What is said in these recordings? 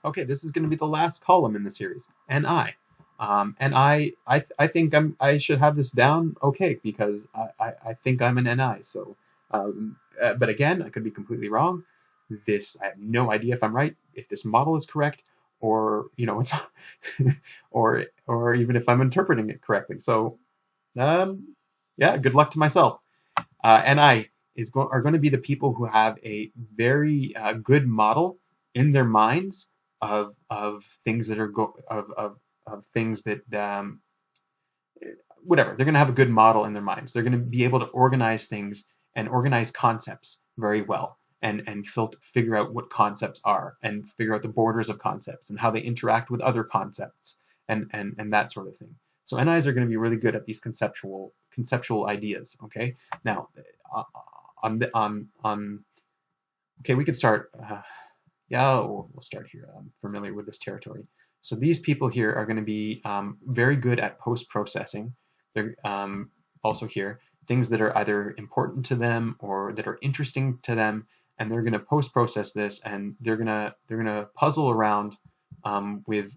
Okay, this is going to be the last column in the series, NI. And I think I should have this down okay because I think I'm an NI. So, but again, I could be completely wrong. I have no idea if I'm right, if this model is correct, or it's or even if I'm interpreting it correctly. So, um, yeah, good luck to myself. NI are going to be the people who have a very good model in their minds of things that are of things that whatever, they're going to have a good model in their minds. They're going to be able to organize things and organize concepts very well, and figure out what concepts are, and figure out the borders of concepts and how they interact with other concepts, and that sort of thing. So NIs are going to be really good at these conceptual ideas. Okay, now on okay, we could start. Yeah, we'll start here. I'm familiar with this territory. So these people here are going to be very good at post-processing. They're also here things that are either important to them or that are interesting to them, and they're going to post-process this, and they're gonna puzzle around with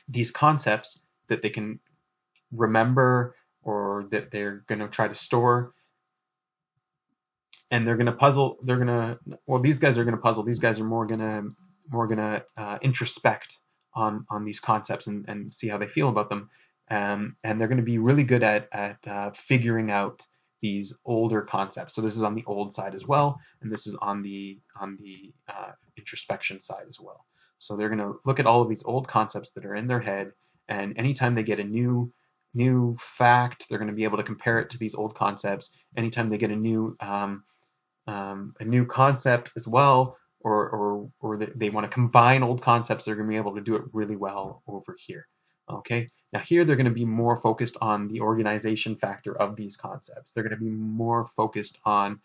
these concepts that they can remember or that they're going to try to store, and they're going to puzzle. Well, these guys are going to puzzle. These guys are more gonna introspect on these concepts, and see how they feel about them. And they're going to be really good at figuring out these older concepts. So this is on the old side as well, and this is on the introspection side as well. So they're going to look at all of these old concepts that are in their head, and anytime they get a new fact, they're going to be able to compare it to these old concepts. Anytime they get a new concept as well, or they want to combine old concepts, they're going to be able to do it really well over here. Okay, now here they're going to be more focused on the organization factor of these concepts. They're going to be more focused on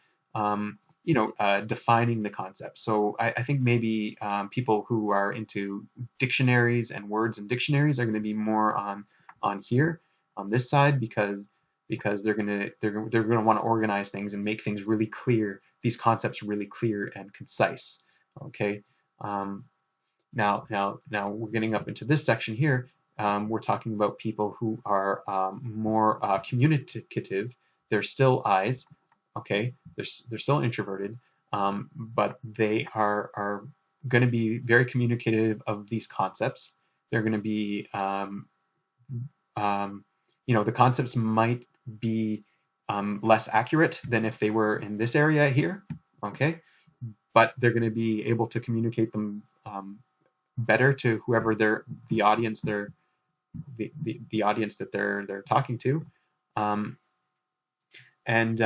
defining the concept. So I think maybe people who are into dictionaries and words and dictionaries are going to be more on here on this side, because they're gonna want to organize things and make things really clear, these concepts really clear and concise. Okay. Um, now we're getting up into this section here. We're talking about people who are more communicative. They're still I's. Okay. They're still introverted, but they are going to be very communicative of these concepts. They're going to be um, the concepts might be less accurate than if they were in this area here, okay? But they're going to be able to communicate them better to whoever the audience the audience that they're talking to, um, and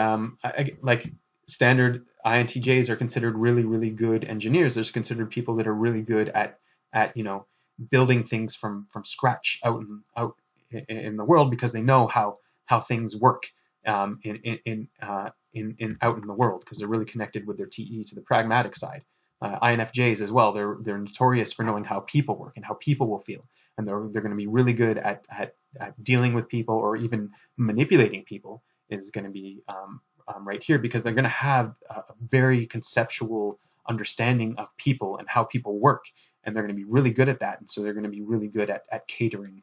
like standard INTJs are considered really good engineers. There's considered people that are really good at building things from scratch out in the world, because they know how things work in out in the world, because they're really connected with their TE to the pragmatic side. INFJs as well. They're notorious for knowing how people work and how people will feel, and they're going to be really good at dealing with people, or even manipulating people is going to be right here, because they're going to have a very conceptual understanding of people and how people work, and they're going to be really good at that, and so they're going to be really good at catering,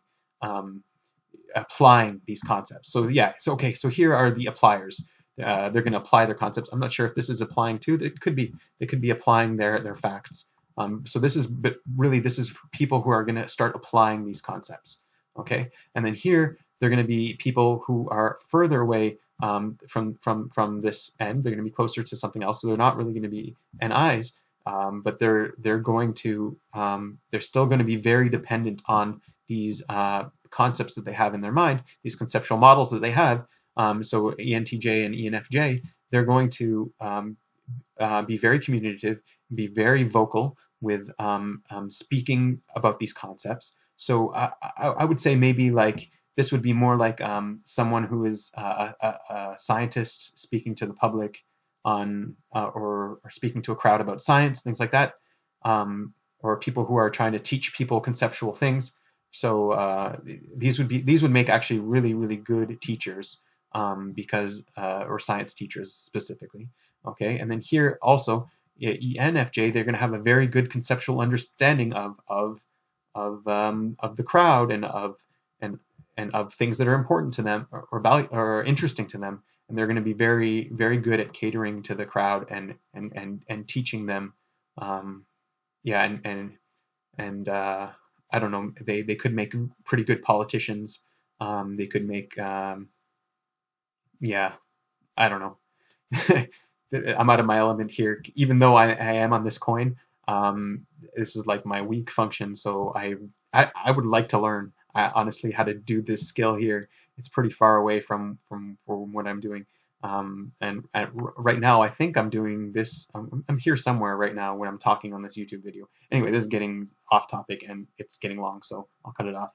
applying these concepts. So yeah, so here are the appliers. They're going to apply their concepts. I'm not sure if this is applying too. They could be applying their facts. So but really this is people who are going to start applying these concepts. Okay, and then here they're going to be people who are further away from this end. They're going to be closer to something else. So they're not really going to be NIs, but they're going to they're still going to be very dependent on these concepts that they have in their mind, these conceptual models that they have. So ENTJ and ENFJ, they're going to be very communicative, be very vocal with speaking about these concepts. So I would say maybe like this would be more like someone who is a scientist speaking to the public on or speaking to a crowd about science, things like that, or people who are trying to teach people conceptual things. So these would make actually really good teachers, because or science teachers specifically. Okay, and then here also ENFJ, they're going to have a very good conceptual understanding of the crowd and and of things that are important to them or value or interesting to them, and they're going to be very very good at catering to the crowd and teaching them. Yeah, and I don't know, they could make pretty good politicians. They could make yeah, I don't know. I'm out of my element here, even though I am on this coin. This is like my weak function, so I would like to learn, honestly, how to do this skill here. It's pretty far away from what I'm doing. Right now, I think I'm doing this. I'm here somewhere right now when I'm talking on this YouTube video. Anyway, this is getting off topic and it's getting long, so I'll cut it off.